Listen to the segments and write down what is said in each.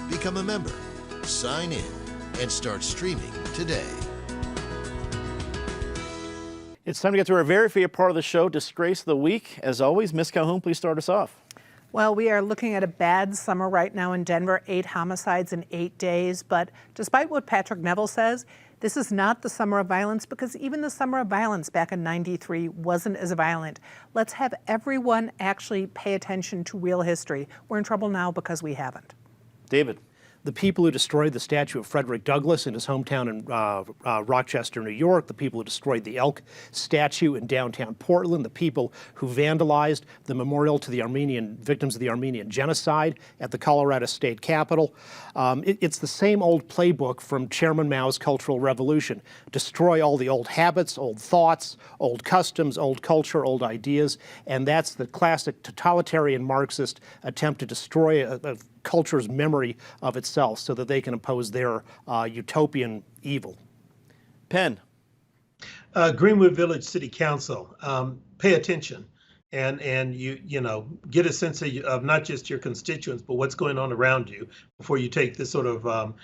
Become a member, sign in, and start streaming today. It's time to get to our very favorite part of the show, Disgrace of the Week. As always, Ms. Calhoun, please start us off. Well, we are looking at a bad summer right now in Denver, 8 homicides in 8 days. But despite what Patrick Neville says, this is not the summer of violence, because even the summer of violence back in '93 wasn't as violent. Let's have everyone actually pay attention to real history. We're in trouble now because we haven't. David. The people who destroyed the statue of Frederick Douglass in his hometown in Rochester, New York, the people who destroyed the Elk statue in downtown Portland, the people who vandalized the memorial to the Armenian victims of the Armenian genocide at the Colorado State Capitol. It's the same old playbook from Chairman Mao's Cultural Revolution. Destroy all the old habits, old thoughts, old customs, old culture, old ideas, and that's the classic totalitarian Marxist attempt to destroy a culture's memory of itself so that they can impose their utopian evil. Penn. Greenwood Village City Council, pay attention and you know, get a sense of not just your constituents, but what's going on around you before you take this sort of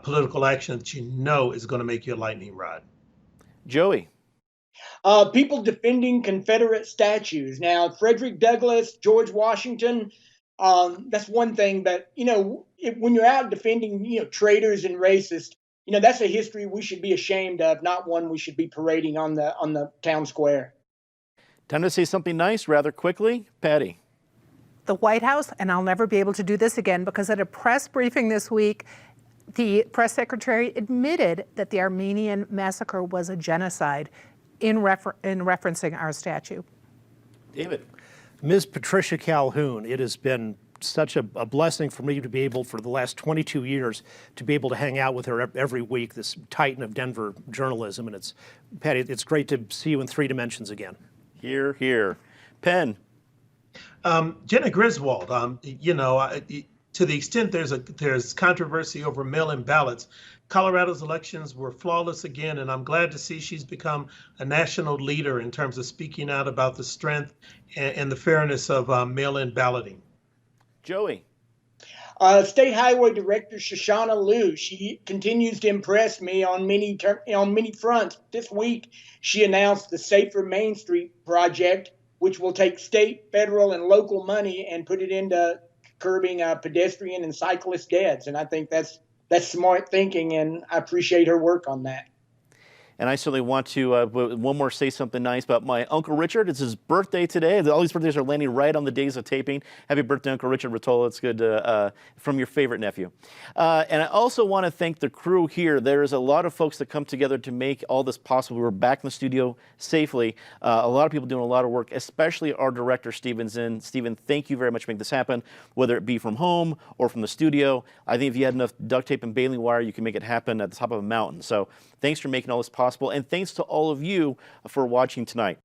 political action that you know is going to make you a lightning rod. Joey. People defending Confederate statues. Now, Frederick Douglass, George Washington, that's one thing, but you know, when you're out defending, you know, traitors and racists, you know, that's a history we should be ashamed of, not one we should be parading on the town square. Time to say something nice rather quickly. Patty. The White House, and I'll never be able to do this again, because at a press briefing this week, the press secretary admitted that the Armenian massacre was a genocide in referencing our statue. David. Ms. Patricia Calhoun, it has been such a blessing for me to be able, for the last 22 years, to be able to hang out with her every week, this titan of Denver journalism. And it's, Patty, it's great to see you in 3 dimensions again. Here, here. Penn. Jenna Griswold, you know, to the extent there's controversy over mail-in ballots, Colorado's elections were flawless again, and I'm glad to see she's become a national leader in terms of speaking out about the strength and the fairness of mail-in balloting. Joey. State Highway Director Shoshana Liu, she continues to impress me on many fronts. This week, she announced the Safer Main Street project, which will take state, federal, and local money and put it into curbing pedestrian and cyclist deaths. And I think that's smart thinking, and I appreciate her work on that. And I certainly want to, one more, say something nice about my Uncle Richard. It's his birthday today. All these birthdays are landing right on the days of taping. Happy birthday, Uncle Richard Rotolo. It's good from your favorite nephew. And I also want to thank the crew here. There's a lot of folks that come together to make all this possible. We're back in the studio safely. A lot of people doing a lot of work, especially our director, Steven Zinn. Steven, thank you very much for making this happen, whether it be from home or from the studio. I think if you had enough duct tape and baling wire, you can make it happen at the top of a mountain. So thanks for making all this possible, and thanks to all of you for watching tonight.